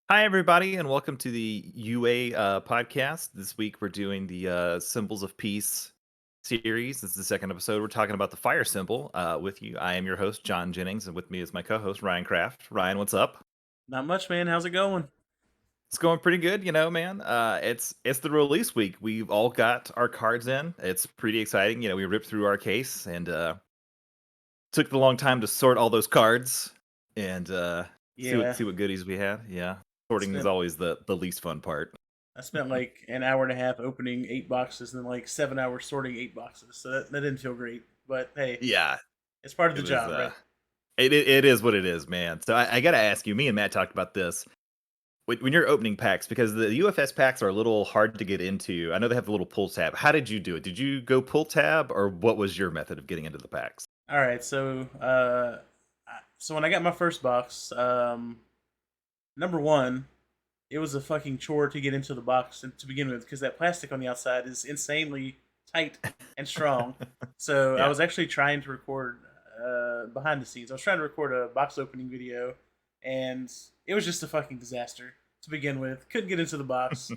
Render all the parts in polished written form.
Hi, everybody, and welcome to the UA podcast. This week we're doing the Symbols of Peace series. This is the second episode. We're talking about the fire symbol with you. I am your host, John Jennings, and with me is my co host, Ryan Kraft. Ryan, what's up? Not much, man. How's it going? It's going pretty good, man. It's the release week. We've all got our cards in. It's pretty exciting. We ripped through our case and took a long time to sort all those cards and see what Yeah, see what goodies we had. Yeah, sorting is spent always the least fun part. I spent like an hour and a half opening 8 boxes and then like 7 hours sorting 8 boxes. So that didn't feel great. But hey, Yeah, it's part of it the was, job, right? it is what it is, man. So I gotta ask you, me and Matt talked about this. When you're opening packs, because the UFS packs are a little hard to get into. I know they have the little pull tab. How did you do it? Did you go pull tab, or what was your method of getting into the packs? All right, so when I got my first box, number one, it was a fucking chore to get into the box and to begin with because that plastic on the outside is insanely tight and strong. So I Yeah. was actually trying to record behind the scenes. I was trying to record a box opening video, and it was just a fucking disaster to begin with. Couldn't get into the box.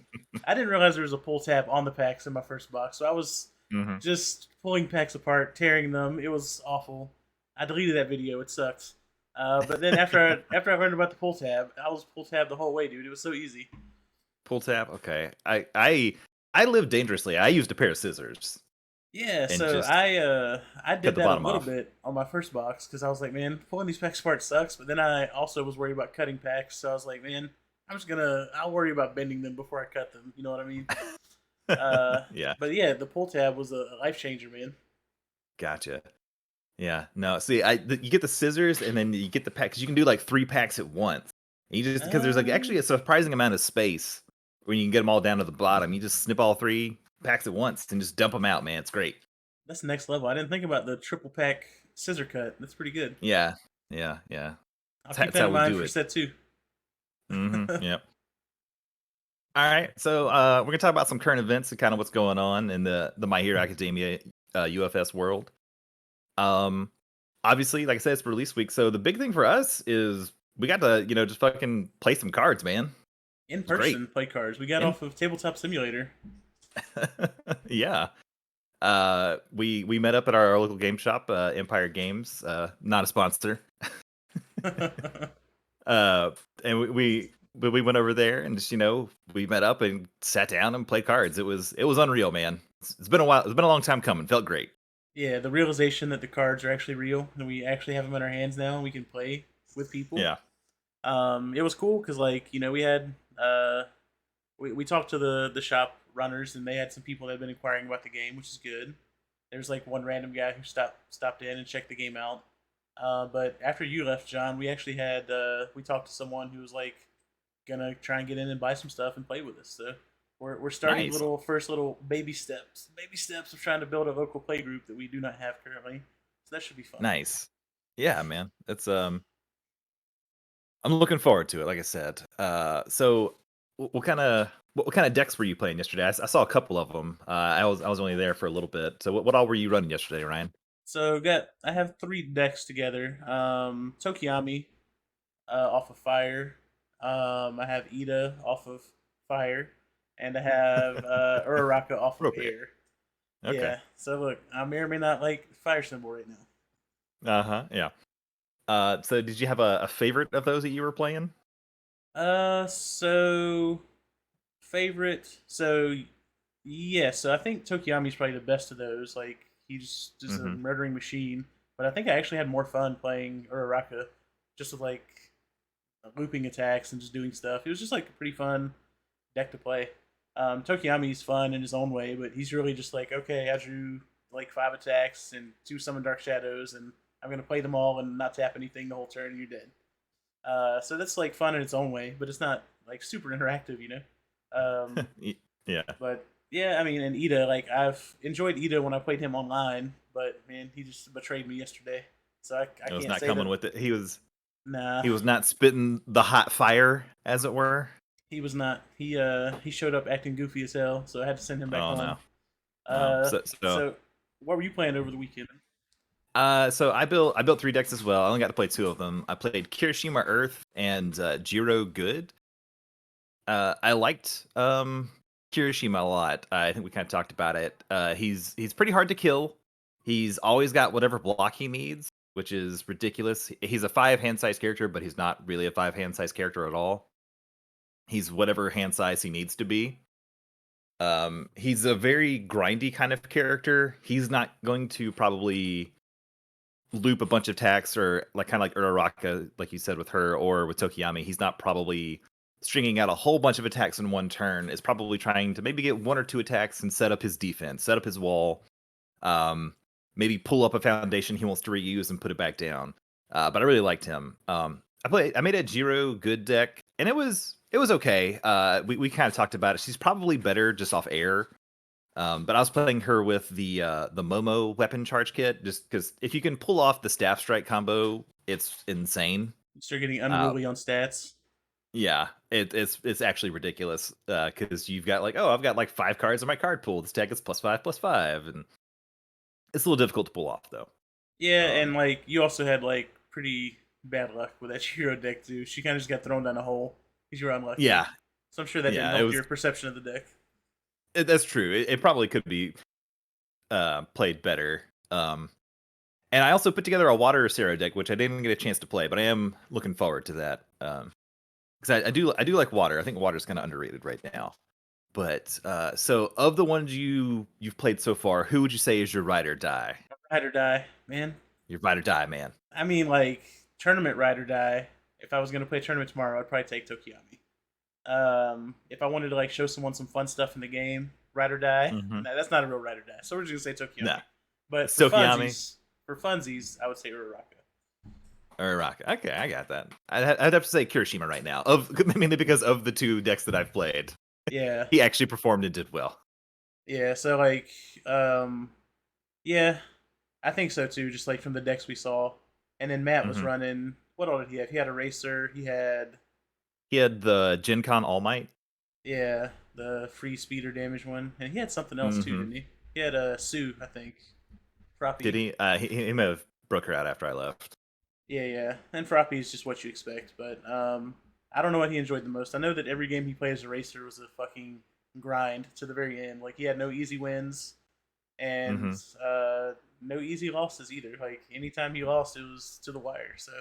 I didn't realize there was a pull tab on the packs in my first box, so I was Hmm. just pulling packs apart, tearing them. It was awful. I deleted that video. It sucks. But then after I learned about the pull tab, I was pull tab the whole way, dude. It was so easy. Pull tab. Okay. I live dangerously. I used a pair of scissors Yeah, and so just I cut did the that a bottom little off. bit on my first box because I was like, man, pulling these packs apart sucks. But then I also was worried about cutting packs, so I was like, man, I'll worry about bending them before I cut them. You know what I mean? Uh, Yeah. but yeah, the pull tab was a life changer, man. Gotcha. Yeah. No. See, you get the scissors and then you get the pack because you can do like 3 packs at once. And you just because there's like Uh, actually a surprising amount of space when you can get them all down to the bottom. You just snip all 3 packs at once and just dump them out, man. It's great. that's the next level. I didn't think about the triple pack scissor cut. That's pretty good. Yeah. Yeah. Yeah. I'll keep That's that how in we mind do for it. set two. Yep. All right. So we're gonna talk about some current events and kind of what's going on in the My Hero Academia UFS world. Um, Obviously, like I said, it's release week. So the big thing for us is we got to just fucking play some cards, man. In It's great. person play cards. We got And off of Tabletop Simulator. yeah. We met up at our local game shop, Empire Games, not a sponsor. Uh and we went over there and just we met up and sat down and played cards. It was unreal, man. It's been a while. It's been a long time coming. Felt great. Yeah, the realization that the cards are actually real and we actually have them in our hands now and we can play with people. Yeah. It was cool because we had we talked to the shop runners and they had some people that had been inquiring about the game, which is good. There's like one random guy who stopped in and checked the game out. But after you left, John, we actually had we talked to someone who was like gonna try and get in and buy some stuff and play with us. So we're starting Nice. little baby steps of trying to build a local play group that we do not have currently. So that should be fun. Nice. Yeah, man. It's I'm looking forward to it. Like I said. So what kind of decks were you playing yesterday? I saw a couple of them. I was only there for a little bit. So what all were you running yesterday, Ryan? So got I have three decks together. Tokiyami off of fire. I have Ida off of fire, and I have Uraraka off of Appropriate. air. Okay. Yeah. So look, I may or may not like fire symbol right now. Uh huh. Yeah. So did you have a favorite of those that you were playing? So favorite. So yeah. So I think Tokiyami's probably the best of those. Like he's just a Mm-hmm. murdering machine. But I think I actually had more fun playing Uraraka, just with like looping attacks and just doing stuff. It was just like a pretty fun deck to play. Tokiyami's fun in his own way, but he's really just like, okay, I drew like 5 attacks and 2 summon Dark Shadows, and I'm gonna play them all and not tap anything the whole turn, and you're dead. So that's like fun in its own way, but it's not like super interactive, you know. Um, Yeah. but yeah, I mean, and Ida, like I've enjoyed Ida when I played him online, but man, he just betrayed me yesterday, so I It was can't not say coming that. with it. He was Nah, he was not spitting the hot fire, as it were. he was not. He showed up acting goofy as hell, so I had to send him back Oh home. no. No. So what were you playing over the weekend? So I built 3 decks as well. I only got to play 2 of them. I played Kirishima Earth and Jiro Good. I liked Kirishima a lot. I think we kind of talked about it. He's pretty hard to kill. He's always got whatever block he needs, which is ridiculous. He's a 5 hand size character, but he's not really a 5 hand size character at all. He's whatever hand size he needs to be. He's a very grindy kind of character. He's not going to probably loop a bunch of attacks or like kind of like Uraraka, like you said with her, or with Tokiyami. He's not probably stringing out a whole bunch of attacks in one turn. Is probably trying to maybe get 1 or 2 attacks and set up his defense, set up his wall, um, maybe pull up a foundation he wants to reuse and put it back down. But I really liked him. I made a Jiro good deck, and it was okay. We kind of talked about it. She's probably better just off air. But I was playing her with the Momo weapon charge kit, just because if you can pull off the staff strike combo, it's insane. You start getting Uh, unruly on stats. yeah, it's actually ridiculous because you've got like, oh, I've got like 5 cards in my card pool. This deck is +5/+5, and it's a little difficult to pull off though. Yeah, and Um, like you also had like pretty bad luck with that hero deck too. She kind of just got thrown down a hole because you were unlucky. yeah, So I'm sure that didn't yeah, it help was. your perception of the deck. That's true. It probably could be played better. And I also put together a water Cero deck, which I didn't get a chance to play, but I am looking forward to that. Because I do like water. I think water's kind of underrated right now. But so of the ones you've played so far, who would you say is your ride or die? Ride or die, man. Your ride or die, man. I mean, like tournament ride or die. If I was gonna play a tournament tomorrow, I'd probably take Tokiyami. If I wanted to like show someone some fun stuff in the game, ride or die. Mm-hmm. Nah, that's not a real ride or die. So we're just gonna say No, Tokiyami. But it's Tokiyami for funsies, I would say Uraraka. or Rocket. Okay, I got that. I'd have to say Kirishima right now, of mainly because of the 2 decks that I've played. Yeah, He actually performed and did well. yeah. So like, yeah, I think so too. Just like from the decks we saw, and then Matt was Hmm. running. What all did he have? He had a racer. He had He had the Gen Con All Might. yeah the free speeder damage one, and he had something else too, Hmm. didn't he? He had a Sue, I think. Did Froppy. he? He may have broke her out after I left. Yeah, yeah. And Froppy is just what you expect, but I don't know what he enjoyed the most. I know that every game he played as a racer was a fucking grind to the very end. Like he had no easy wins and Hmm. no easy losses either. Like anytime he lost, it was to the wire. So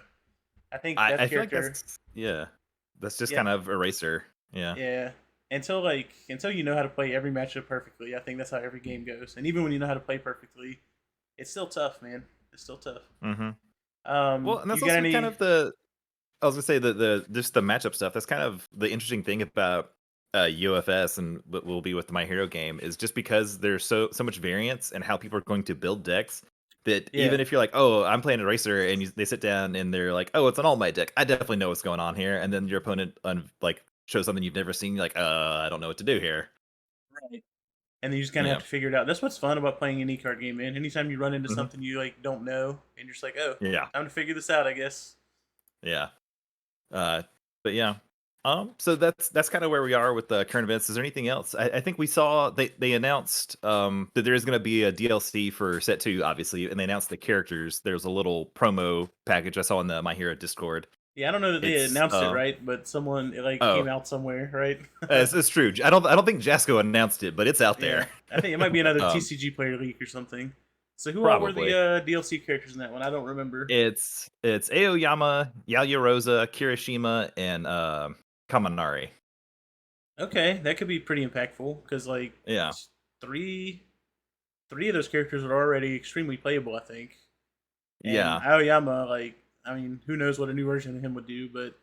I think that I feel like character, that's just yeah, kind of eraser. Yeah. yeah. Until you know how to play every matchup perfectly, I think that's how every game goes. And even when you know how to play perfectly, it's still tough, man. It's still tough. Hmm. Well, and You that's got also kind any? of the I was gonna say the just the matchup stuff. That's kind of the interesting thing about UFS and what will be with the My Hero game is just because there's so much variance and how people are going to build decks that Yeah, even if you're like, oh, I'm playing a racer, and they sit down and they're like, oh, it's an All Might deck. I definitely know what's going on here, and then your opponent like shows something you've never seen. You're like, I don't know what to do here. right. And you just kind of have Yeah. to figure it out. That's what's fun about playing an e-card game, man. Anytime you run into Hmm. something you like don't know, and you're just like, oh, Yeah. time to figure this out, I guess. Yeah. Uh, but yeah. So that's kind of where we are with the current events. Is there anything else? I think we saw they announced that there is going to be a DLC for Set 2, obviously, and they announced the characters. There's a little promo package I saw in the My Hero Discord. Yeah, I don't know that they It's announced it right, but someone it like came oh, out somewhere, right? it's true. I don't think Jasco announced it, but it's out Yeah, there. I think it might be another um, TCG player leak or something. So who all were the Probably. DLC characters in that one? I don't remember. It's Aoyama, Yaoyorosa, Kirishima, and Kaminari. Okay, that could be pretty impactful because like Yeah. three three of those characters are already extremely playable, I think. And Yeah. Aoyama, like, I mean, who knows what a new version of him would do, but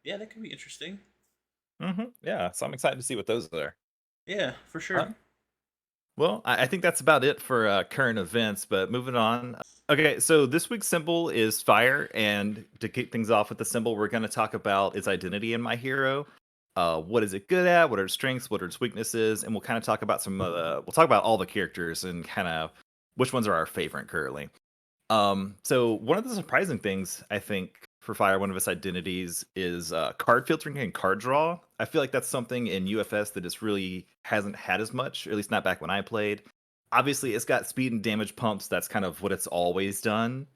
yeah, that could be interesting. Yeah. So I'm excited to see what those are. Yeah, for Uh, sure. Well, I think that's about it for current events, but moving on. Okay, so this week's symbol is fire, and to kick things off with the symbol, we're going to talk about its identity in My Hero. What is it good at? What are its strengths? What are its weaknesses? And we'll kind of talk about we'll talk about all the characters and kind of which ones are our favorite currently. So one of the surprising things I think for Fire, one of its identities is card filtering and card draw. I feel like that's something in UFS that it's really hasn't had as much, or at least not back when I played. Obviously, it's got speed and damage pumps. That's kind of what it's always done.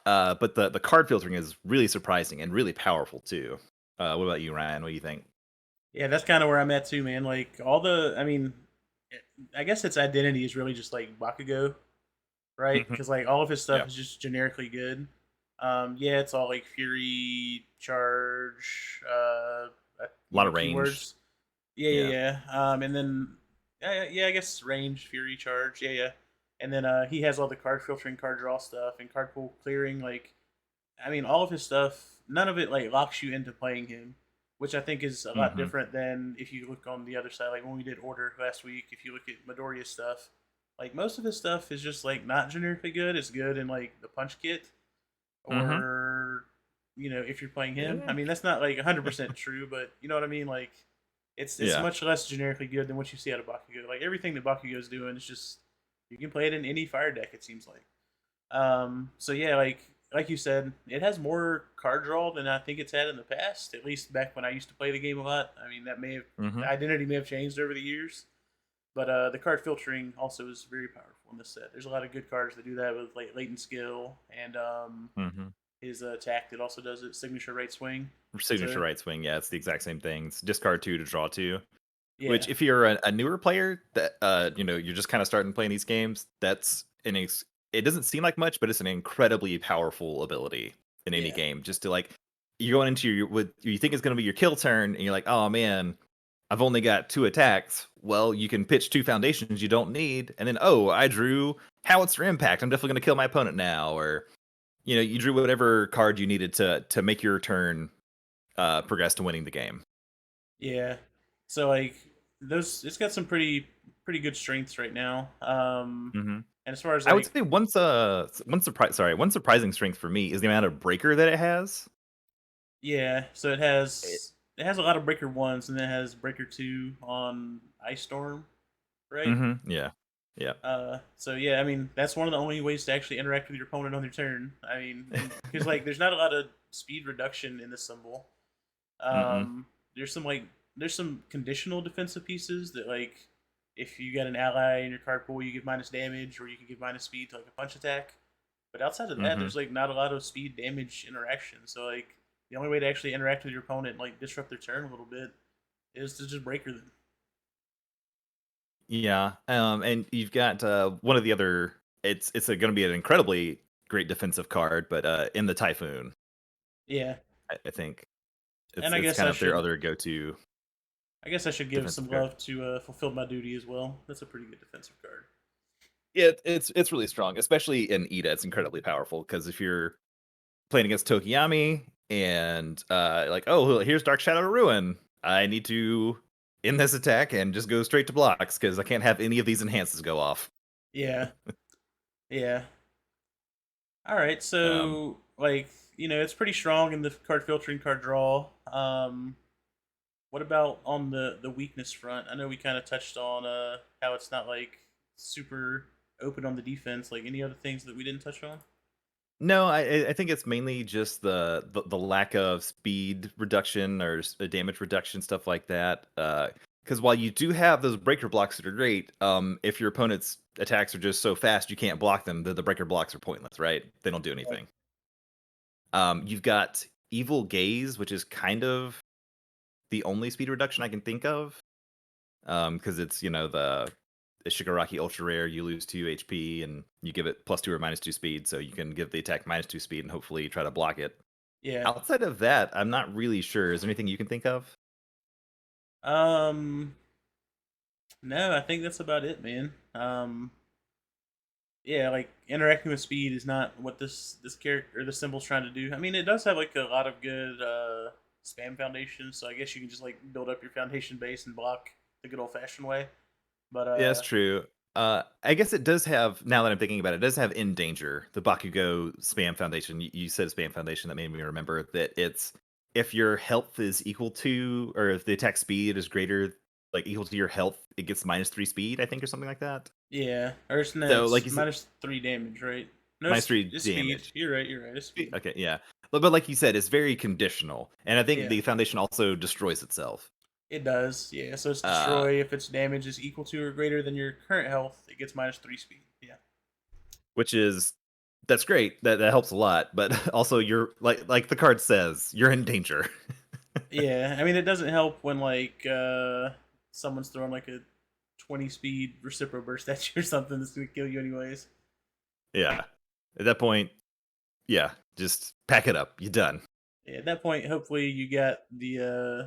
But the card filtering is really surprising and really powerful too. What about you, Ryan? What do you think? Yeah, that's kind of where I'm at too, man. Like all the, I mean, I guess its identity is really just like Bakugo, right? Hmm. Because like all of his stuff Yeah, is just generically good. Yeah, it's all like Fury, Charge, a lot of range. keywords. Yeah, Yeah. yeah, yeah. And then yeah, I guess range, Fury, Charge. Yeah, yeah. And then he has all the card filtering, card draw stuff, and card pool clearing. Like, I mean, all of his stuff. None of it like locks you into playing him, which I think is a lot Hmm. different than if you look on the other side. Like when we did Order last week, if you look at Midoriya's stuff, like most of his stuff is just like not generically good. It's good in like the punch kit, Hmm. or if you're playing him. I Yeah. mean, that's not like 100% true, but you know what I mean. Like it's Yeah. much less generically good than what you see out of Bakugo. Like everything that Bakugo's doing is just you can play it in any fire deck. It seems like. So yeah, like you said, it has more card draw than I think it's had in the past. At least back when I used to play the game a lot. I mean, that may have Hmm. the identity may have changed over the years, but the card filtering also is very powerful in this set. There's a lot of good cards that do that with like latent skill and Hmm. his attack that also does it. Signature right swing. Signature So right swing. Yeah, it's the exact same things. Discard two to draw two. yeah, Which, if you're a newer player that you're just kind of starting playing these games, that's it doesn't seem like much, but it's an incredibly powerful ability in any yeah, game. Just to like you're going into your what you think is going to be your kill turn, and you're like, oh man, I've only got two attacks. Well, you can pitch two foundations you don't need, and then oh, I drew Howitzer Impact. I'm definitely going to kill my opponent now, or you drew whatever card you needed to make your turn progress to winning the game. yeah. So like those, it's got some pretty good strengths right now. Hmm. And as far as I would like say one surprising strength for me is the amount of breaker that it has. yeah, so It, it has a lot of Breaker ones, and then it has Breaker two on Ice Storm, right? yeah, yeah. So yeah, I mean that's one of the only ways to actually interact with your opponent on their turn. I mean, and because like there's not a lot of speed reduction in this symbol. Mm-mm. Um, there's some like there's some conditional defensive pieces that like if you got an ally in your card pool, you give minus damage, or you can give minus speed to like a punch attack. But outside of that, Mm-hmm. there's like not a lot of speed damage interaction. So like the only way to actually interact with your opponent and like disrupt their turn a little bit is to just breaker them. Yeah. And you've got one of the other. It's going to be an incredibly great defensive card, but in the Typhoon, Yeah, I think it's and it's kind of their other go-to I guess I should give some defensive card. love to fulfill my duty as well. That's a pretty good defensive card. Yeah, it's really strong, especially in Ida. It's incredibly powerful because if you're playing against Tokiyami and like, oh, here's Dark Shadow Ruin. I need to end this attack and just go straight to blocks because I can't have any of these enhances go off. Yeah, yeah. All right, Um, so like it's pretty strong in the card filtering, card draw. What about on the weakness front? I know we kind of touched on how it's not like super open on the defense. Like any other things that we didn't touch on? no, I think it's mainly just the lack of speed reduction or damage reduction stuff like that. Because while you do have those breaker blocks that are great, if your opponent's attacks are just so fast you can't block them, the breaker blocks are pointless, right? They don't do anything. You've got Evil Gaze, which is kind of the only speed reduction I can think of. Because it's the Shigaraki Ultra Rare, you lose 2 HP and you give it +2 or -2 speed, so you can give the attack -2 speed and hopefully try to block it. Yeah. Outside of that, I'm not really sure. Is there anything you can think of? Um. No, I think that's about it, man. Yeah, like interacting with speed is not what this character or the symbol's trying to do. I mean, it does have like a lot of good spam foundations, so I guess you can just like build up your foundation base and block the good old fashioned way. But Yeah, that's true. I guess it does have. Now that I'm thinking about it, it does have in danger the Bakugo spam foundation. You said spam foundation, that made me remember that it's if your health is equal to, or if the attack speed is greater, like equal to your health, it gets -3 speed, I think, or something like that. yeah, or it's no, So, like it's you said, -3 damage, right? No, -3 it's speed. damage. You're right. You're right. It's speed. Okay, yeah, but like you said, it's very conditional, and I think Yeah, the foundation also destroys itself. it does. Yeah, so it's Uh, destroy if its damage is equal to or greater than your current health. It gets -3 speed. Yeah. which is that's great. That helps a lot, but also you're like the card says, you're in danger. Yeah, I mean it doesn't help when like someone's throwing like a 20 speed reciprocal burst at you or something that's gonna kill you anyways. Yeah. At that point, yeah, just pack it up. You're done. Yeah, at that point, hopefully you got the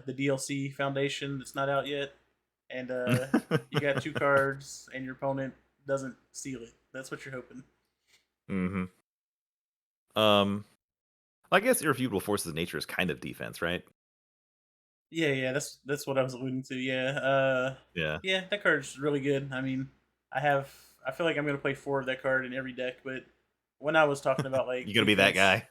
DLC Foundation that's not out yet, and you got two cards, and your opponent doesn't steal it. That's what you're hoping. hmm Um, I guess irrefutable forces of nature is kind of defense, right? Yeah, that's what I was alluding to. Yeah. Yeah, that card's really good. I mean, I feel like I'm gonna play four of that card in every deck, but when I was talking about You like gonna be that defense, guy?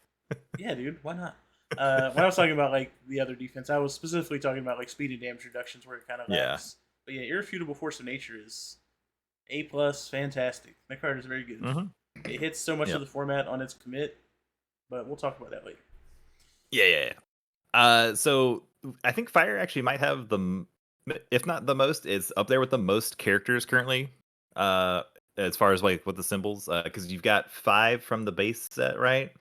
yeah, dude, why not? When I was talking about like the other defense, I was specifically talking about like speed and damage reductions where it kind of Yeah. lacks. But yeah, irrefutable force of nature is A plus, fantastic. That card is very good. hmm It hits so much of Yep. the format on its commit, but we'll talk about that later. Yeah. So I think Fire actually might have if not the most, it's up there with the most characters currently. Uh, as far as like with the symbols, because you've got 5 from the base set, right?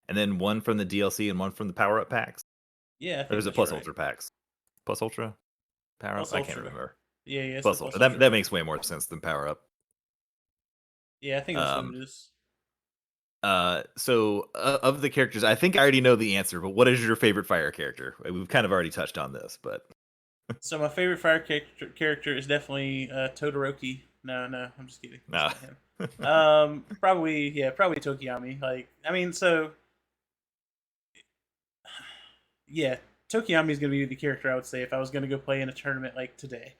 And then 1 from the DLC and 1 from the power up packs. Yeah, I Or think is it that's plus right. ultra packs? Plus ultra power up? Plus I can't ultra. remember. Yeah, it's the Plus plus ultra. ultra That pack. makes way more sense than power up. Yeah, I think that's what Um, it is. of the characters, I think I already know the answer, but what is your favorite fire character? We've kind of already touched on this, but So my favorite fire character is definitely Todoroki. No, I'm just kidding. It's no. not him. Probably yeah, probably Tokiyami. Like, I mean, so yeah, Tokiyami is gonna be the character I would say if I was gonna go play in a tournament like today.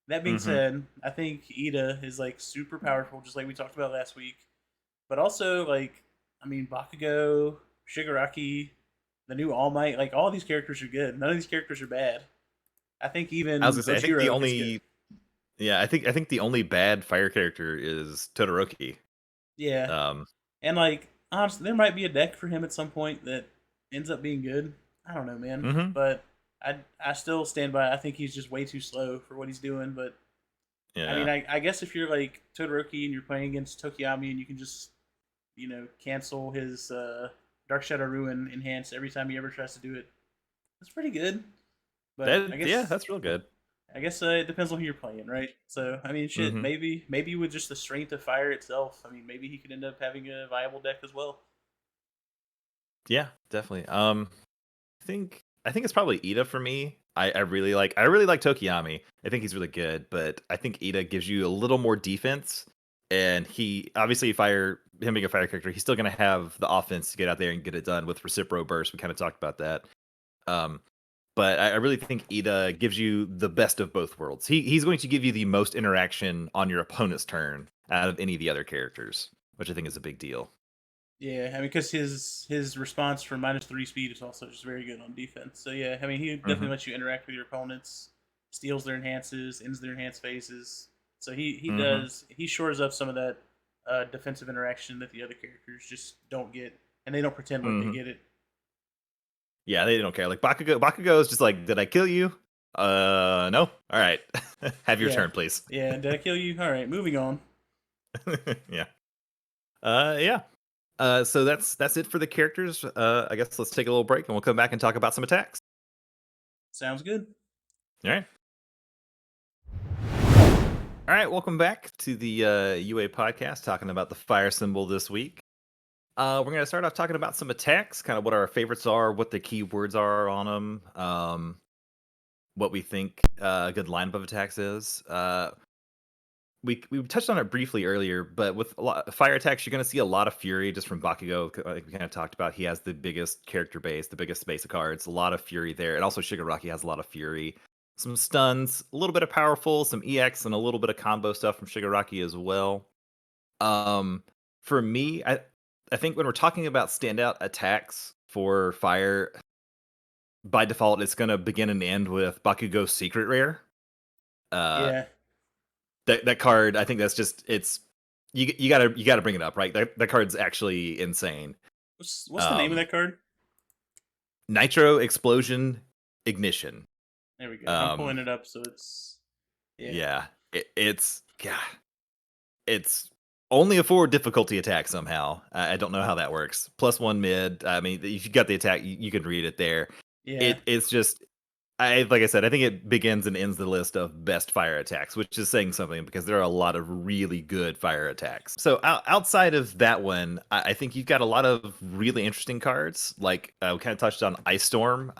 That being hmm said, I think Ida is like super powerful, just like we talked about last week. But also like, I mean, Bakugo, Shigaraki, the new All Might, like all these characters are good. None of these characters are bad. I think I was even gonna say, I think the Ojiro is good. only yeah, I think the only bad fire character is Todoroki. Yeah, Um, and like honestly, there might be a deck for him at some point that ends up being good. I don't know, man, hmm but I still stand by. I think he's just way too slow for what he's doing. But I mean, yeah, I guess if you're like Todoroki and you're playing against Tokiyami and you can just cancel his Dark Shadow Ruin enhance every time he ever tries to do it, that's pretty good. But that's real good. I guess it depends on who you're playing, right? So I mean, shit, hmm maybe with just the strength of fire itself, I mean, maybe he could end up having a viable deck as well. Yeah, definitely. I think it's probably Ida for me. I really like Tokiyami. I think he's really good, but I think Ida gives you a little more defense. And he obviously fire him being a fire character, he's still gonna have the offense to get out there and get it done with reciprocal burst. We kind of talked about that. Um, but I really think Ida gives you the best of both worlds. He's going to give you the most interaction on your opponent's turn out of any of the other characters, which I think is a big deal. Yeah, I mean, because his response from -3 speed is also just very good on defense. So yeah, I mean, he definitely hmm lets you interact with your opponents, steals their enhances, ends their enhance phases. So hmm he shores up some of that defensive interaction that the other characters just don't get, and they don't pretend like they hmm get it. Yeah, they don't care. Like Bakugo is just like, did I kill you? No. All right, have your Yeah, turn, please. yeah. Did I kill you? All right, moving on. Yeah. Yeah. So that's it for the characters. I guess let's take a little break and we'll come back and talk about some attacks. Sounds good. All right. All right. Welcome back to the UA podcast, talking about the fire symbol this week. We're gonna start off talking about some attacks, kind of what our favorites are, what the keywords are on them, what we think a good lineup of attacks is. We touched on it briefly earlier, but with a lot fire attacks, you're going to see a lot of fury just from Bakugo. Like we kind of talked about, he has the biggest character base, the biggest base of cards, a lot of fury there, and also Shigaraki has a lot of fury. Some stuns, a little bit of powerful, some EX, and a little bit of combo stuff from Shigaraki as well. Um, for me, I think when we're talking about standout attacks for fire, by default, it's going to begin and end with Bakugo's secret rare. Uh, Yeah. that card, I think that's just it's you gotta bring it up, right? That card's actually insane. What's the name of Um, that card? Nitro Explosion Ignition. There we go. I'm Um, pulling it up, so it's yeah, yeah, it's yeah, it's only a 4 difficulty attack somehow. I don't know how that works. +1 mid. I mean, if you got the attack, you can read it there. yeah. It's just like I said, I think it begins and ends the list of best fire attacks, which is saying something because there are a lot of really good fire attacks. So outside of that one, I think you've got a lot of really interesting cards. Like we kind of touched on Ice Storm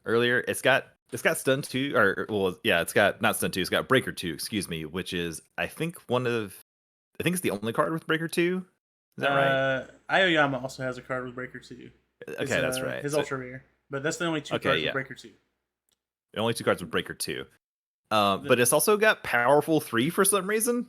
earlier. It's got Stun 2, or well, yeah, it's got not Stun 2. It's got Breaker 2, excuse me, which is I think it's the only card with Breaker 2. Is that right? Aoyama also has a card with Breaker 2. Okay, that's right. His So ultra rare. But that's the only two okay, cards with yeah, Breaker 2. the only two cards with Breaker 2. The, But it's also got Powerful 3 for some reason.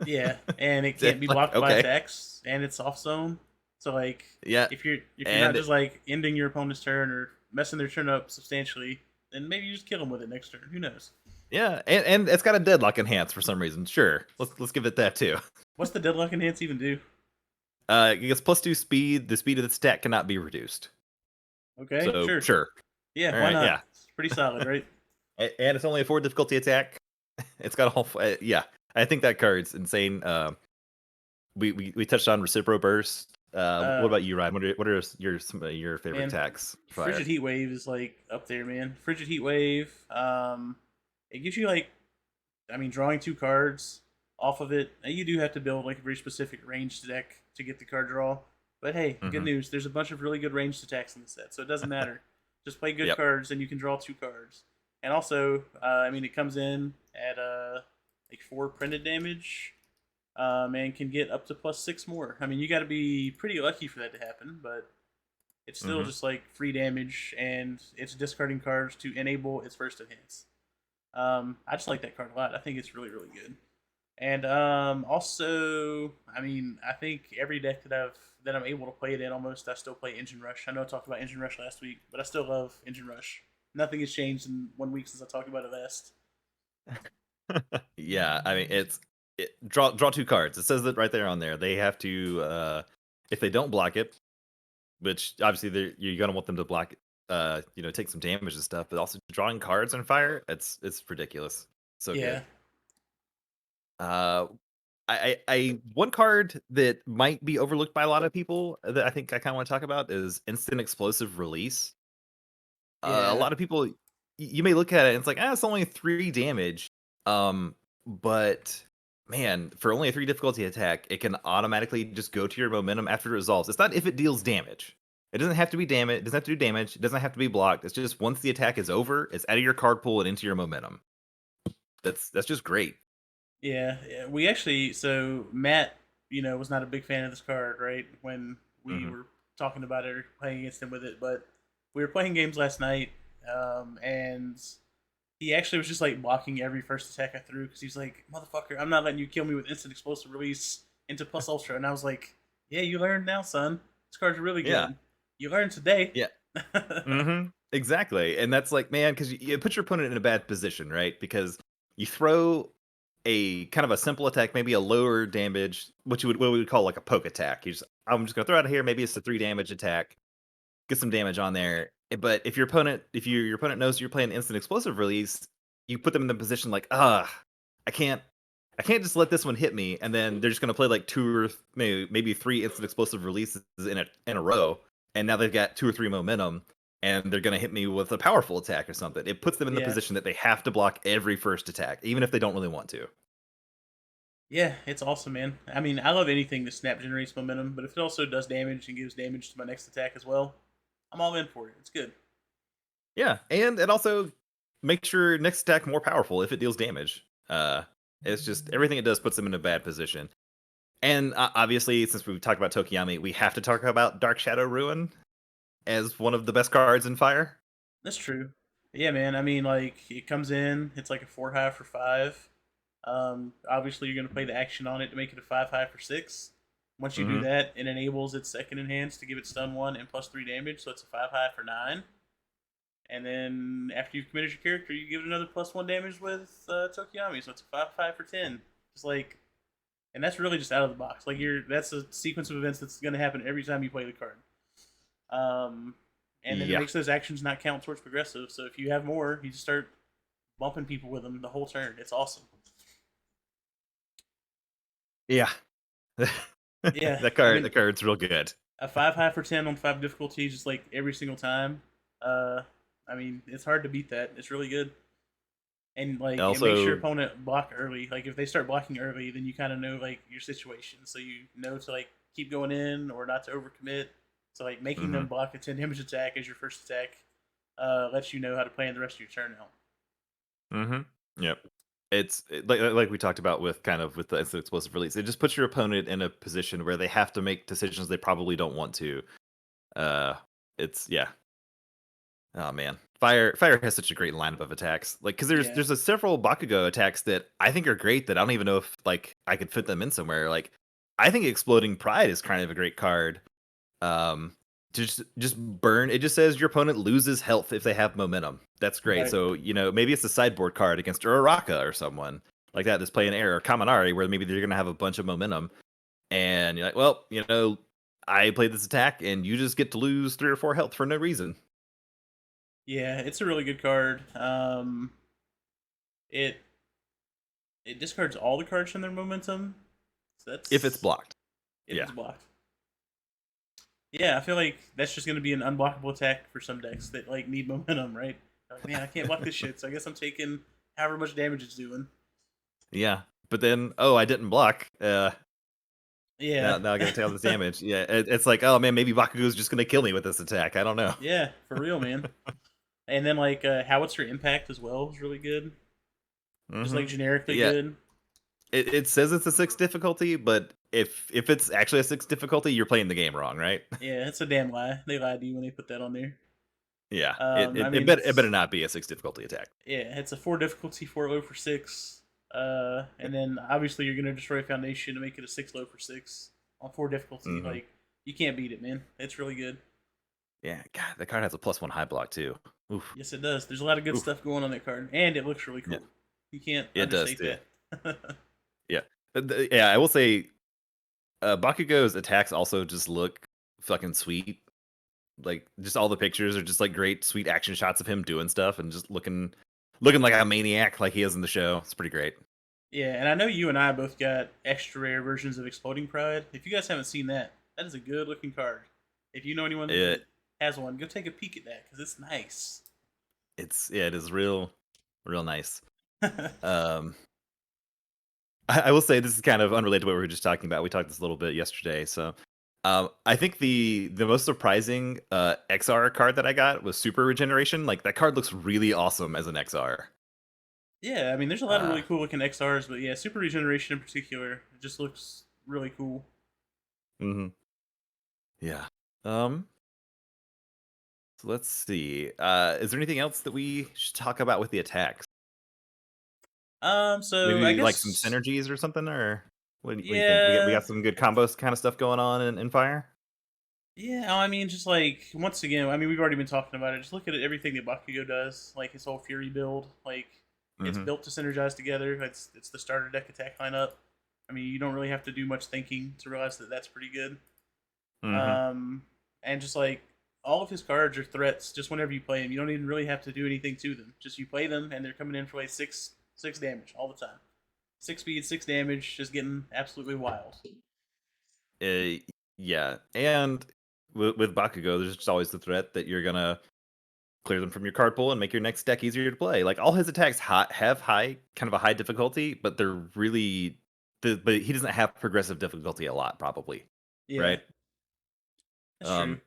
yeah, and it Yeah, can't be like, blocked by okay, attacks, and it's off zone. So like, yeah, if you're not and just like ending your opponent's turn or messing their turn up substantially, then maybe you just kill them with it next turn. Who knows? yeah, and it's got a Deadlock enhance for some reason. Sure, let's give it that too. What's the Deadlock Enhance even do? It gets +2 speed. The speed of the stack cannot be reduced. Okay, So sure. sure, Yeah, all why right, not? yeah, It's pretty solid, right? and it's only a 4 difficulty attack. It's got a whole yeah. I think that card's insane. We touched on Recipro Burst. What Uh, about you, Ryan? What are some of your favorite man, attacks? Fire. Frigid Heat Wave is like up there, man. Frigid Heat Wave. It gives you like, I mean, drawing two cards off of it. You do have to build like a very specific ranged deck to get the card draw. But hey, good Hmm. news. There's a bunch of really good ranged attacks in the set, so it doesn't matter. Just play good Yep. cards, and you can draw two cards. And also, I mean, it comes in at like 4 printed damage, and can get up to +6 more. I mean, you got to be pretty lucky for that to happen, but it's still Hmm. just like free damage, and it's discarding cards to enable its first enhance. I just like that card a lot. I think it's really, really good. And also, I mean, I think every deck that I'm able to play it in, almost I still play Engine Rush. I know I talked about Engine Rush last week, but I still love Engine Rush. Nothing has changed in 1 week since I talked about it last. Yeah, I mean draw two cards. It says that right there on there. They have to if they don't block it, which obviously you're gonna want them to block it, take some damage and stuff, but also drawing cards on fire, it's ridiculous. So Yeah, good. Uh I one card that might be overlooked by a lot of people that I think I kind of want to talk about is instant explosive release. A yeah, lot of people you may look at it and it's like, it's only 3 damage. But man, for only a 3 difficulty attack, it can automatically just go to your momentum after it resolves. It's not if it deals damage. It doesn't have to be damage. It doesn't have to do damage. It doesn't have to be blocked. It's just once the attack is over, it's out of your card pool and into your momentum. That's just great. yeah. We actually, so Matt, was not a big fan of this card, right? When we Hmm. were talking about it or playing against him with it, but we were playing games last night, and he actually was just like blocking every first attack I threw because he's like, "Motherfucker, I'm not letting you kill me with instant explosive release into plus ultra." And I was like, "Yeah, you learned now, son. This card's really Yeah. good. You learned today." Yeah. Exactly. And that's like, man, because you put your opponent in a bad position, right? Because you throw a kind of a simple attack, maybe a lower damage, what we would call like a poke attack. I'm just gonna throw it out here. Maybe it's a 3 damage attack, get some damage on there. But if your opponent knows you're playing instant explosive release, you put them in the position like, I can't I can't just let this one hit me, and then they're just gonna play like two or maybe 3 instant explosive releases in a row, and now they've got 2 or 3 momentum, and they're gonna hit me with a powerful attack or something. It puts them in the Yeah, position that they have to block every first attack, even if they don't really want to. yeah, it's awesome, man. I mean, I love anything that snap generates momentum, but if it also does damage and gives damage to my next attack as well, I'm all in for it. It's good. Yeah, and it also makes your next attack more powerful if it deals damage. It's just everything it does puts them in a bad position. And obviously, since we've talked about Tokiyami, we have to talk about Dark Shadow Ruin as one of the best cards in Fire. That's true. Yeah, man. I mean, like it comes in, it's like a 4 high for 5. Obviously, you're gonna play the action on it to make it a 5 high for 6. Once you do Hmm. that, it enables its second enhance to give it stun 1 and +3 damage, so it's a 5 high for 9. And then after you've committed your character, you give it another +1 damage with Tokiyami, so it's a 5 high for 10. Just like, and that's really just out of the box. Like that's a sequence of events that's gonna happen every time you play the card. Um, and then it Yeah, makes those actions not count towards progressive. So if you have more, you just start bumping people with them the whole turn. It's awesome. yeah. Yeah, that I card, mean, the card's real good. a 5 high for 10 on 5 difficulty, just like every single time. Uh, I mean, it's hard to beat that. It's really good. And like it makes your Also, opponent block early. Like if they start blocking early, then you kind of know like your situation, so you know to like keep going in or not to overcommit. So like making them mhm, block a 10 damage attack as your first attack lets you know how to play in the rest of your turn out. mhm, yep. Like we talked about with kind of with the instant explosive release. It just puts your opponent in a position where they have to make decisions they probably don't want to. Uh, it's yeah. Oh man, fire has such a great lineup of attacks. Like, because Yeah, there's a several Bakugo attacks that I think are great that I don't even know if like I could fit them in somewhere. Like, I think Exploding Pride is kind of a great card. Um, just burn. It just says your opponent loses health if they have momentum. That's great. right. So maybe it's a sideboard card against Uraraka or someone like that that's playing air or Kaminari where maybe they're gonna have a bunch of momentum, and you're like, well, I played this attack and you just get to lose 3 or 4 health for no reason Yeah, it's a really good card. It it discards all the cards from their momentum. So if it's that's blocked. if Yeah. it's blocked. Yeah, I feel like that's just going to be an unblockable attack for some decks that like need momentum, right? Like, man, I can't block this shit, so I guess I'm taking however much damage it's doing. Yeah. But then, oh, I didn't block. Yeah, Now I gotta take all this damage. Yeah, it's like, oh man, maybe Bakugo's just gonna kill me with this attack. I don't know. yeah, for real, man. And then like Howitzer Impact as well is really good, just like Hmm. generically Yeah, good. it says it's a 6 difficulty, but if it's actually a 6 difficulty, you're playing the game wrong, right? Yeah, it's a damn lie. They lied to you when they put that on there. Yeah, I mean, it better not be a 6 difficulty attack. yeah, it's a 4 difficulty, 4 low for 6. And then obviously you're gonna destroy Foundation to make it a 6 low for 6 on 4 difficulty. Hmm. Like you can't beat it, man. It's really good. Yeah, God, that card has a +1 high block too. Oof, Yes, it does. There's a lot of good oof. stuff going on that card, and it looks really Yeah, cool. You can't it does understate too. that. Yeah, yeah. I will say, Bakugo's attacks also just look fucking sweet. Like, just all the pictures are just like great, sweet action shots of him doing stuff and just looking like a maniac, like he is in the show. It's pretty great. Yeah, and I know you and I both got extra rare versions of Exploding Pride. If you guys haven't seen that, that is a good looking card. If you know anyone that It has one, go take a peek at that because it's nice. it's yeah, it is real nice. Um, I will say this is kind of unrelated to what we were just talking about. We talked this a little bit yesterday. So, I think the most surprising XR card that I got was Super Regeneration. Like that card looks really awesome as an XR. Yeah, I mean, there's a lot of Uh, really cool looking XRs, but yeah, Super Regeneration in particular, it just looks really cool. mhm, yeah. So let's see. Is there anything else that we should talk about with the attacks? So I Maybe like some guess synergies or something, or what do you think? We yeah, got some good combos kind of stuff going on in Fire. yeah. I mean, just like once again, I mean, we've already been talking about it. Just look at everything that Bakugo does, like his whole Fury build. Like it's Hmm. built to synergize together. It's the starter deck attack lineup. I mean, you don't really have to do much thinking to realize that that's pretty good. Hmm. Um, and just like all of his cards are threats. Just whenever you play them, you don't even really have to do anything to them. Just you play them, and they're coming in for like six damage all the time. 6 speed, 6 damage, just getting absolutely wild. Yeah, and with Bakugo, there's just always the threat that you're gonna clear them from your card pool and make your next deck easier to play. Like all his attacks have kind of a high difficulty, but they're really but he doesn't have progressive difficulty a lot, probably, Yeah, right? that's true. Um, And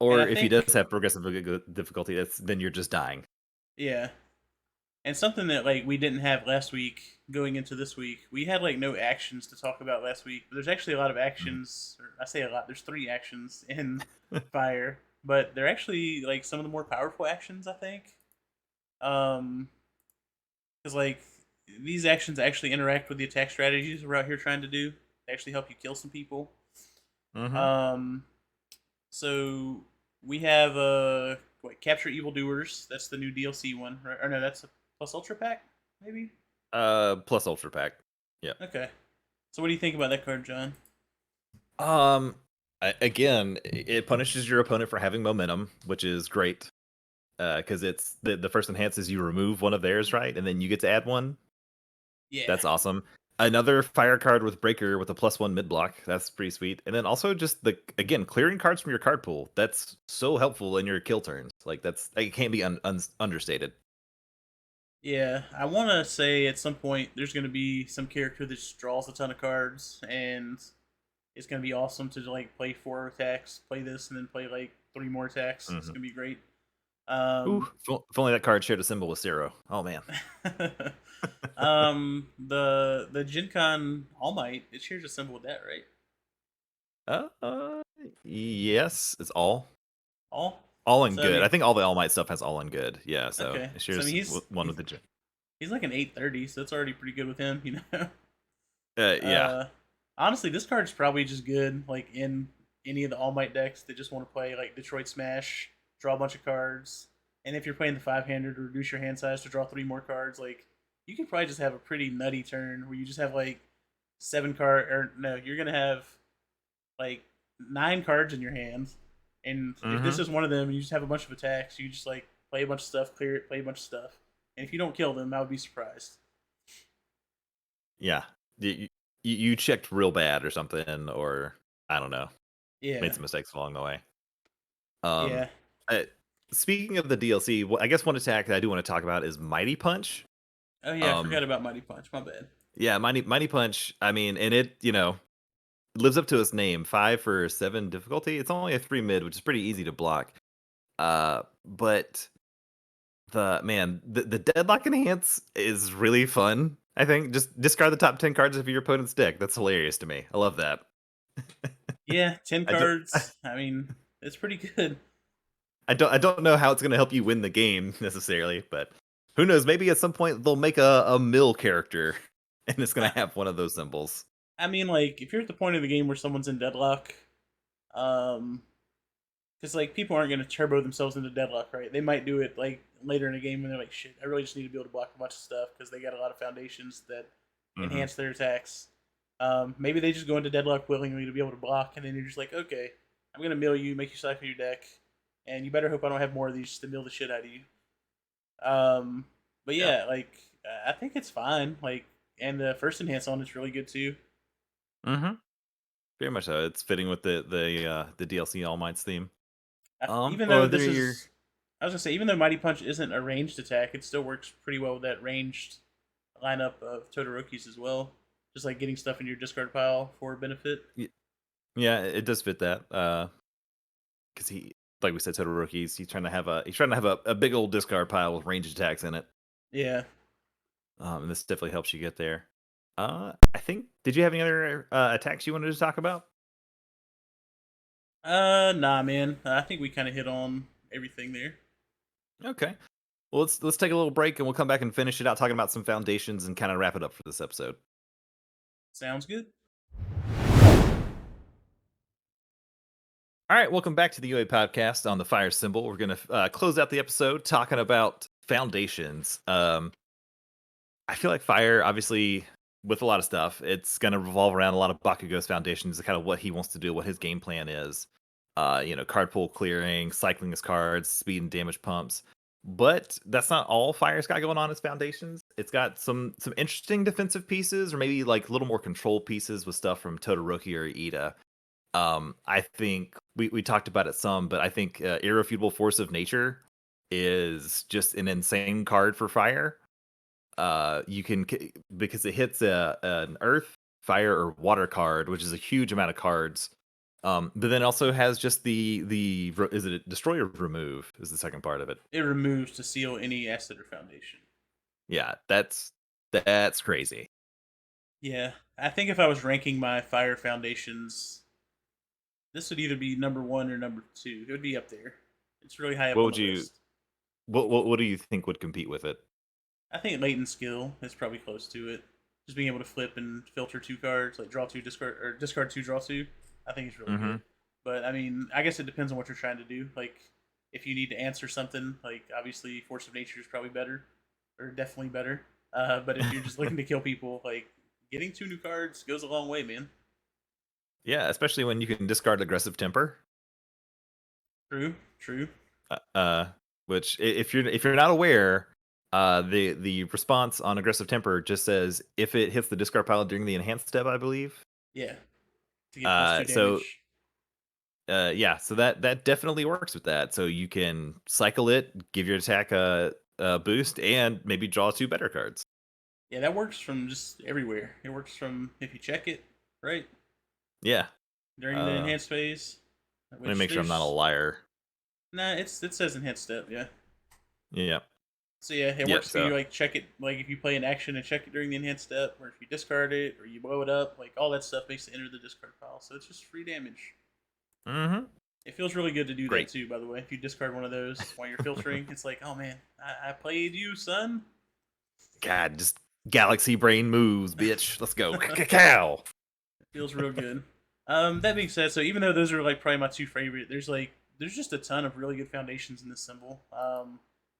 or I if he does think, have progressive difficulty, then you're just dying. yeah, and something that like we didn't have last week going into this week, we had like no actions to talk about last week. But there's actually a lot of Mhm. actions. Or I say a lot. There's 3 actions in Fire, but they're actually like some of the more powerful actions. I think, because like these actions actually interact with the attack strategies we're out here trying to do. They actually help you kill some people. Mhm. Um, so we have what, capture evildoers. That's the new DLC one, right? Or no, that's a plus ultra pack, maybe. Plus Ultra Pack. Yeah. Okay. So what do you think about that card, John? Again, it punishes your opponent for having momentum, which is great. Because it's the first enhance is you remove one of theirs, right? And then you get to add one. Yeah. That's awesome. Another fire card with breaker with a +1 mid block. That's pretty sweet. And then also just the again clearing cards from your card pool. That's so helpful in your kill turns. Like that's it can't be understated. Yeah, I want to say at some point there's going to be some character that just draws a ton of cards, and it's going to be awesome to like play 4 attacks, play this, and then play like 3 more attacks. It's Hmm. going to be great. Ooh, Um, if only that card shared a symbol with Zero. Oh man. the Gen Con All Might, it shares a symbol with that, right? uh, yes, it's All. all in So I good. I mean, think all the All Might stuff has all in good. Yeah, so okay. it So I mean, shares one with the. he's like an 830, so that's already pretty good with him, you know. Yeah. Uh, honestly, this card's probably just good like in any of the All Might decks that just want to play like Detroit Smash, draw a bunch of cards, and if you're playing the 5-hander to reduce your hand size to draw 3 more cards, like you could probably just have a pretty nutty turn where you just have like 7 card or no, you're gonna have like 9 cards in your hand, and if this Hmm. is one of them, you just have a bunch of attacks. You just like play a bunch of stuff, clear it, play a bunch of stuff, and if you don't kill them, I would be surprised. Yeah. You checked real bad or something, or I don't know, Yeah, made some mistakes along the way. Um, yeah. uh, Speaking of the DLC, I guess one attack that I do want to talk about is Mighty Punch. Oh yeah, I Um, forgot about Mighty Punch. My bad. yeah, Mighty Punch. I mean, and it lives up to its name. 5 for 7 difficulty. It's only a 3 mid, which is pretty easy to block. But the deadlock enhance is really fun. I think just discard the top 10 cards of your opponent's deck. That's hilarious to me. I love that. Yeah, 10 I don't cards. I mean, it's pretty good. I don't know how it's going to help you win the game necessarily, but who knows? Maybe at some point they'll make a mill character, and it's going I, to have one of those symbols. I mean, like, if you're at the point of the game where someone's in deadlock, um, because like people aren't going to turbo themselves into deadlock, right? They might do it like later in the game when they're like, shit, I really just need to be able to block a bunch of stuff because they got a lot of foundations that Hmm. enhance their attacks. Maybe they just go into deadlock willingly to be able to block, and then you're just like, okay, I'm gonna mill you, make you cycle your deck, and you better hope I don't have more of these just to mill the shit out of you. Um, but Yeah. yeah, like I think it's fine. Like, and the first enhance on is really good too. Hmm. Very much so. It's fitting with the DLC All Might's theme. Even though Or this your is, I was gonna say, even though Mighty Punch isn't a ranged attack, it still works pretty well with that ranged lineup of Todorokis as well. Just like getting stuff in your discard pile for benefit. yeah, it does fit that. Because he, like we said, Todoroki's he's trying to have a big old discard pile with ranged attacks in it. Yeah. And this definitely helps you get there. I think. Did you have any other attacks you wanted to talk about? Nah, man. I think we kind of hit on everything there. Okay. Well, let's take a little break and we'll come back and finish it out talking about some foundations and kind of wrap it up for this episode. Sounds good. All right, welcome back to the UA podcast on the fire symbol. We're gonna close out the episode talking about foundations. I feel like fire, obviously, with a lot of stuff, it's gonna revolve around a lot of Bakugo's foundations, kind of what he wants to do, what his game plan is. Card pool clearing, cycling his cards, speed and damage pumps. But that's not all Fire's got going on as foundations. It's got some interesting defensive pieces, or maybe like a little more control pieces with stuff from Todoroki or Ida. I think we talked about it some, but I think Irrefutable Force of Nature is just an insane card for Fire. Because it hits an earth, fire, or water card, which is a huge amount of cards. But then also has just is it a destroy or remove is the second part of it. It removes to seal any asset or foundation. Yeah, that's crazy. Yeah, I think if I was ranking my fire foundations, this would either be number one or number two. It would be up there. It's really high up What on would the you list. what do you think would compete with it? I think latent skill is probably close to it. Just being able to flip and filter 2 cards, like draw 2, discard, or discard 2, draw 2. I think it's really Mm-hmm. good. But I mean, I guess it depends on what you're trying to do. Like, if you need to answer something, like obviously Force of Nature is probably better, or definitely better. But if you're just looking to kill people, like getting 2 new cards goes a long way, man. Yeah, especially when you can discard aggressive temper. True, true. Uh, which if you're not aware, The response on aggressive temper just says if it hits the discard pile during the enhanced step, I believe. Yeah, to get +2 So damage. yeah, so that definitely works with that. So you can cycle it, give your attack a boost, and maybe draw 2 better cards. Yeah, that works from just everywhere. It works from if you check it, right? Yeah. During the Uh, enhanced phase. Let me Which make sure I'm not a there's liar. nah, it says enhanced step, yeah. Yeah. So yeah, it Yep. works if you So like check it, like if you play an action and check it during the enhanced step, or if you discard it, or you blow it up, like all that stuff makes it enter the discard pile. So it's just free damage. hmm It feels really good to do that great. too, by the way. If you discard one of those while you're filtering, it's like, oh man, I played you, son. God, just galaxy brain moves, bitch. Let's go. It Cow. feels real good. That being said, so even though those are like probably my two favorite, there's just a ton of really good foundations in this symbol.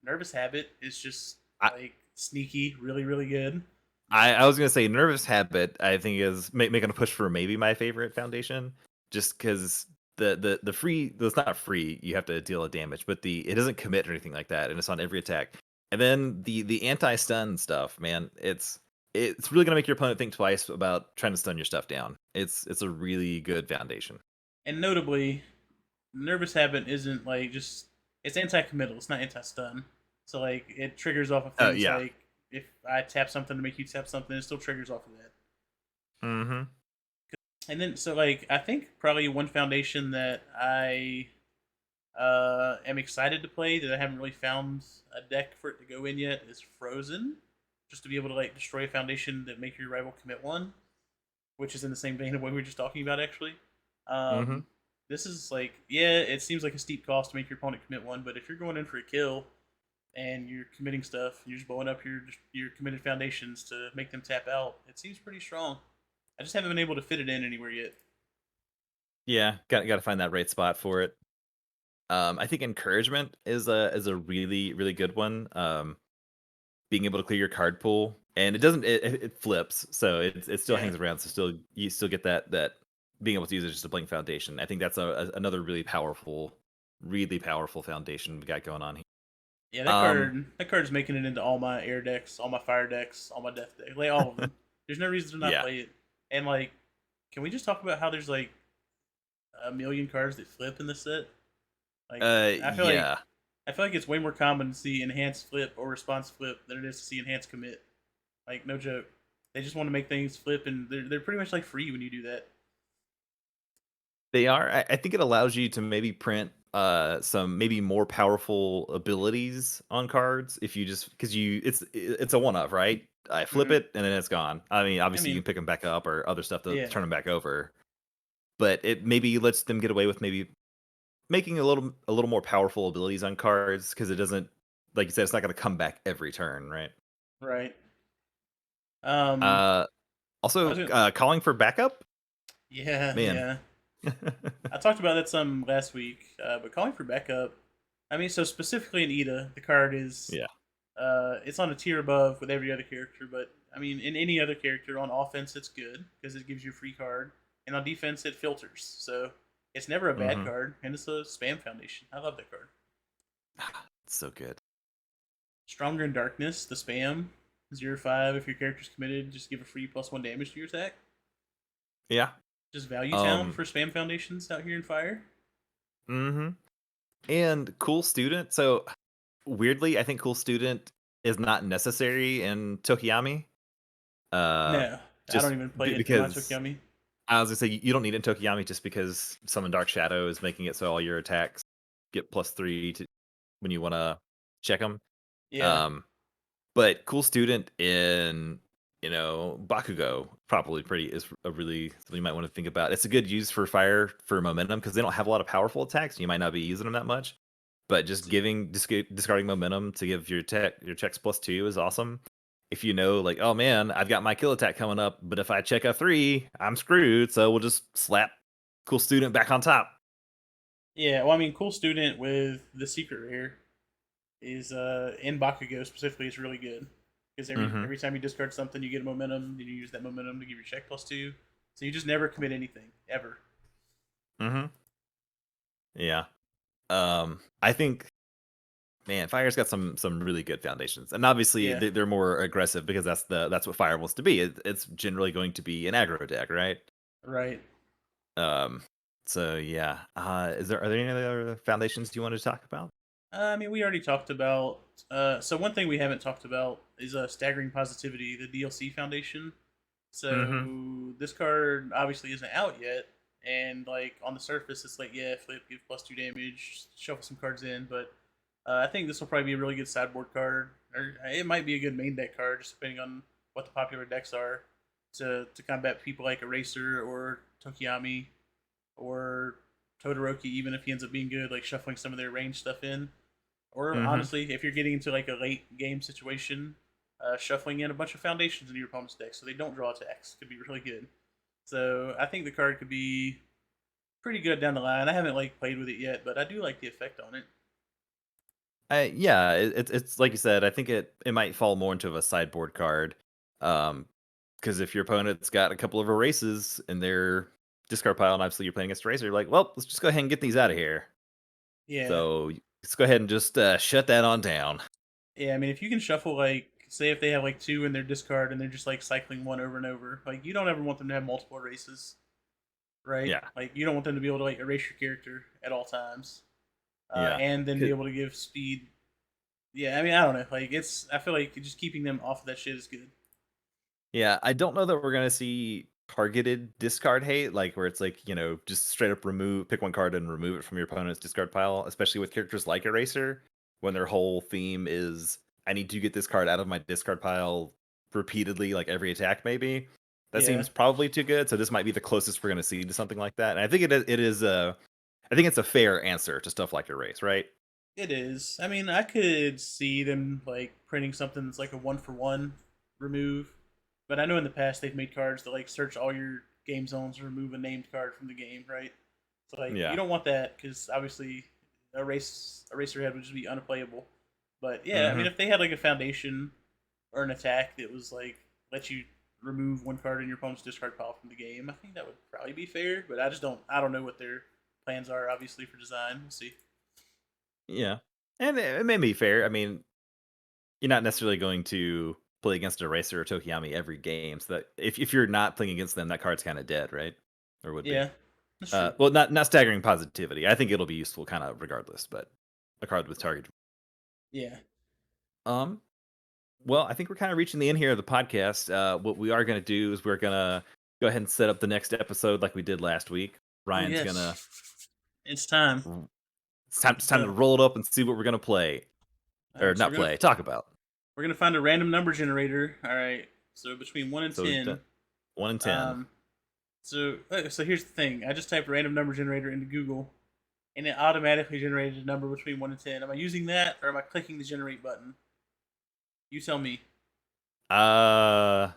Nervous Habit is just I, like sneaky, really, really good. I was gonna say nervous habit. I think is making a push for maybe my favorite foundation, just because the free, it's not free. You have to deal a damage, but it doesn't commit or anything like that, and it's on every attack. And then the anti stun stuff, man, it's really gonna make your opponent think twice about trying to stun your stuff down. It's a really good foundation. And notably, Nervous Habit isn't like just it's anti-committal. It's not anti-stun. So like it triggers off of things Yeah. like if I tap something to make you tap something, it still triggers off of that. Mm-hmm. And then so like I think probably one foundation that I am excited to play that I haven't really found a deck for it to go in yet is Frozen, just to be able to like destroy a foundation that make your rival commit one, which is in the same vein of what we were just talking about actually. Mm-hmm. Um, this is like yeah, it seems like a steep cost to make your opponent commit one, but if you're going in for a kill and you're committing stuff, you're just blowing up your committed foundations to make them tap out. It seems pretty strong. I just haven't been able to fit it in anywhere yet. Yeah, got to find that right spot for it. I think encouragement is a really really good one. Being able to clear your card pool, and it doesn't it flips, so it still Yeah, hangs around. So still you still get that being able to use it just a blank foundation. I think that's another really powerful foundation we got going on here. yeah. Um, That card is making it into all my air decks, all my fire decks, all my death decks, like all of them. There's no reason to not yeah, play it. And like, can we just talk about how there's like a million cards that flip in this set? Like, I feel like yeah. I feel like it's way more common to see enhanced flip or response flip than it is to see enhanced commit. Like, no joke. They just want to make things flip, and they're pretty much like free when you do that. They are. I think it allows you to maybe print some maybe more powerful abilities on cards if you just because it's a one of, right? I flip Mm-hmm. it and then it's gone. I mean, I obviously you mean, can pick them back up or other stuff to yeah, turn them back over, but it maybe lets them get away with maybe making a little more powerful abilities on cards because it doesn't, like you said, it's not going to come back every turn, right? right. Um, Uh, I Also, was gonna, calling for backup, yeah, man. yeah. I talked about that some last week, but calling for backup. I mean, so specifically in Ida, the card is Yeah. it's on a tier above with every other character, but I mean, in any other character on offense, it's good because it gives you a free card, and on defense, it filters. So it's never a bad hmm card, and it's a spam foundation. I love that card. So good. Stronger in Darkness, the spam 0/5. If your character's committed, just give a free +1 damage to your attack. Yeah. Just Value Town Um. for spam foundations out here in Fire. hmm And cool student. So weirdly, I think cool student is not necessary in Tokiyami. Uh, No, I don't just even play it in my because Tokiyami. I was gonna say you don't need it in Tokiyami just because Summon Dark Shadow is making it so all your attacks get +3 to when you want to check them. Yeah, Um, but cool student in Bakugo probably pretty is a really something you might want to think about. It's a good use for fire for momentum because they don't have a lot of powerful attacks. You might not be using them that much, but just discarding momentum to give your checks +2 is awesome. If you know, like, oh man, I've got my kill attack coming up, but if I check a 3, I'm screwed. So we'll just slap cool student back on top. yeah. Well, I mean, cool student with the secret rare is in Bakugo specifically is really good because hmm every time you discard something, you get a momentum, then you use that momentum to give your check +2. So you just never commit anything ever. hmm Yeah. I think Man, Fire's got some really good foundations, and obviously Yeah, they're more aggressive because that's what Fire wants to be. It's generally going to be an aggro deck, right? right. Um, so yeah. Are there any other foundations you wanted to talk about? I mean, we already talked about. So one thing we haven't talked about is staggering positivity, the DLC foundation. Mm-hmm. So this card obviously isn't out yet, and like on the surface, it's like yeah, flip, give +2 damage, shuffle some cards in. But I think this will probably be a really good sideboard card, or it might be a good main deck card, just depending on what the popular decks are to combat people like Eraser or Tokiyami or Todoroki, even if he ends up being good, like shuffling some of their range stuff in. Or Mm-hmm. honestly, if you're getting into like a late game situation, shuffling in a bunch of foundations in your opponent's deck so they don't draw attacks could be really good. So I think the card could be pretty good down the line. I haven't like played with it yet, but I do like the effect on it. Yeah, it's like you said. I think it might fall more into a sideboard card, because if your opponent's got a couple of erases in their discard pile, and obviously you're playing against eraser, you're like, well, let's just go ahead and get these out of here. Yeah, So let's go ahead and just shut that on down. yeah. I mean, if you can shuffle like, say, if they have like two in their discard and they're just like cycling one over and over, like you don't ever want them to have multiple erases, right? Yeah, Like you don't want them to be able to like erase your character at all times, yeah. and then be 'Cause- able to give speed. Yeah, I mean, I don't know. Like it's, I feel like just keeping them off of that shit is good. Yeah, I don't know that we're gonna see targeted discard hate, like where it's like, just straight up pick one card and remove it from your opponent's discard pile, especially with characters like Eraser, when their whole theme is I need to get this card out of my discard pile repeatedly, like every attack, maybe. That Yeah, seems probably too good, so this might be the closest we're gonna see to something like that. And I think I think it's a fair answer to stuff like Erase, right? it is. I mean, I could see them like printing something that's like a one for one remove, but I know in the past they've made cards that like search all your game zones and remove a named card from the game, right? So like you Yeah. don't want that because obviously eraser head would just be unplayable. But yeah, I mean, Hmm. if they had like a foundation or an attack that was like let you remove one card in your opponent's discard pile from the game, I think that would probably be fair. But I don't know what their plans are obviously for design. We'll see. Yeah. And it may be fair. I mean, you're not necessarily going to play against Eraser or Tokiyami every game, so that if you're not playing against them, that card's kind of dead, right? Or would be. Yeah, that's true. Well, not staggering positivity. I think it'll be useful, kind of regardless. But a card with target. Yeah. Um. Well, I think we're kind of reaching the end here of the podcast. What we are going to do is we're gonna go ahead and set up the next episode like we did last week. Oh Ryan's gonna. yes, it's time. It's time to So, roll it up and see what we're gonna play all or right, so not play. Talk about. we're gonna find a random number generator. All right, so between one and So we've done 10. 1 and 10. Um, so here's the thing. I just typed random number generator into Google, and it automatically generated a number between 1 and 10. Am I using that, or am I clicking the generate button? You tell me. Uh,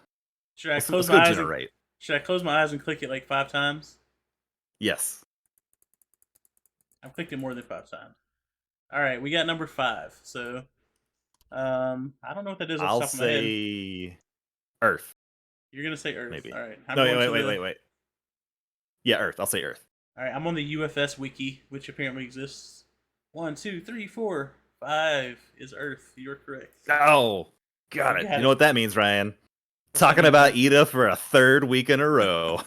Should I close let's my go eyes and generate. click it like 5 times? Yes. I've clicked it more than 5 times. All right, we got number 5. So, I don't know what that is off the I'll top of my head. say Earth, You're gonna say Earth. maybe. All right, I'm No, going to wait. Yeah, Earth. I'll say Earth. All right, I'm on the UFS wiki, which apparently exists. 1, 2, 3, 4, 5 is Earth. You're correct. Oh, You got it. got You know it. what that means, Ryan? What's that Talking mean, about Mike? Ida for a third week in a row.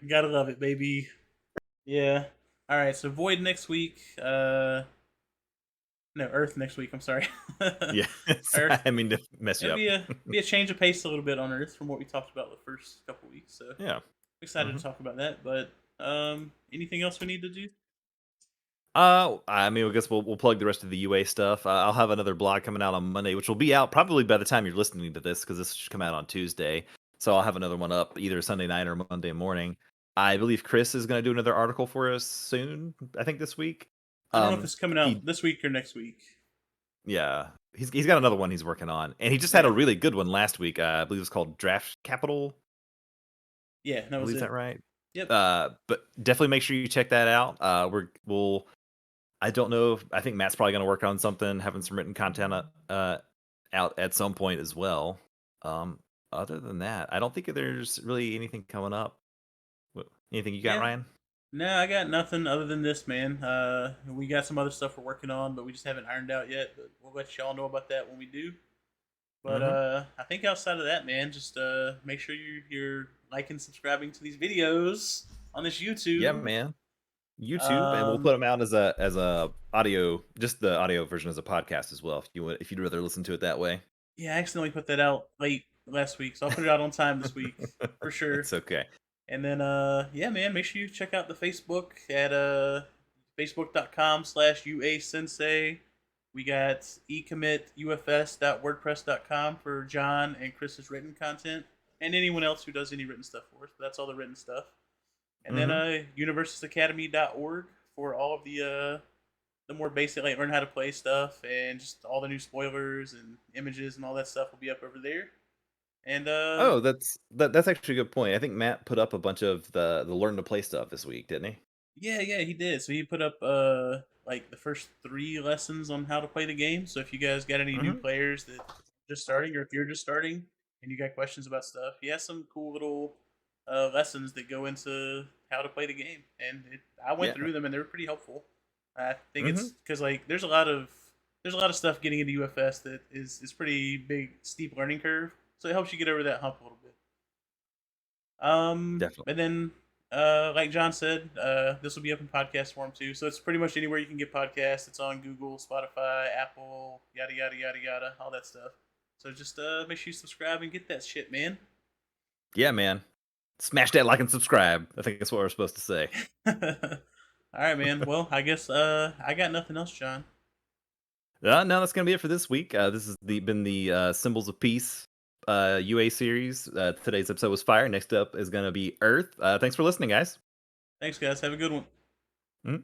Gotta love it, baby. Yeah. All right, so Void next week. No, Earth next week. I'm sorry. Yeah, Earth. I mean to mess you It'll up. be a change of pace a little bit on Earth from what we talked about the first couple weeks. So Yeah. excited Hmm. to talk about that. But anything else we need to do? I mean, I guess we'll plug the rest of the UA stuff. I'll have another blog coming out on Monday, which will be out probably by the time you're listening to this, because this should come out on Tuesday. So I'll have another one up either Sunday night or Monday morning. I believe Chris is going to do another article for us soon. I think this week. I don't know if it's coming out He this week or next week. Yeah, he's got another one he's working on, and he just had a Yeah. really good one last week. I believe it was called Draft Capital. Yeah, that I was believe that it. right. Yep. But definitely make sure you check that out. We'll I don't know. I think Matt's probably going to work on something, having some written content out at some point as well. Um, Other than that, I don't think there's really anything coming up. Anything you got, Yeah. Ryan? No, I got nothing other than this, man. We got some other stuff we're working on, but we just haven't ironed out yet. But we'll let y'all know about that when we do. But Hmm. I think outside of that, man, just make sure you're liking, subscribing to these videos on this Yeah, YouTube. man. YouTube, and we'll put Um, them out as a audio, just the audio version as a podcast as well. If you'd rather listen to it that way. yeah, I accidentally put that out late last week, so I'll put it out on time this week for sure. It's okay. And then yeah, man, make sure you check out the Facebook at facebook.com/UA Sensei. We got ecommit.ufs.wordpress.com for John and Chris's written content, and anyone else who does any written stuff for us. But that's all the written stuff. And then Hmm. universusacademy.org for all of the more basic, like learn how to play stuff, and just all the new spoilers and images and all that stuff will be up over there. And Oh, that's actually a good point. I think Matt put up a bunch of the learn to play stuff this week, didn't he? yeah, yeah, he did. So he put up like the first 3 lessons on how to play the game. So if you guys got any new Hmm. players that just starting, or if you're just starting and you got questions about stuff, he has some cool little lessons that go into how to play the game. And I went Yeah. through them and they were pretty helpful. I think it's Hmm. because like there's a lot of stuff getting into UFS that is pretty big steep learning curve. So it helps you get over that hump a little bit. Definitely. And then, like John said, this will be up in podcast form too. So it's pretty much anywhere you can get podcasts. It's on Google, Spotify, Apple, yada yada yada yada, all that stuff. So just make sure you subscribe and get that shit, man. Yeah, man. Smash that like and subscribe. I think that's what we're supposed to say. All right, man. Well, I guess I got nothing else, John. No, that's gonna be it for this week. This has been the Symbols of Peace UA series. Today's episode was Fire. Next up is gonna be Earth. Thanks for listening, guys. Thanks, guys. Have a good one. Mhm.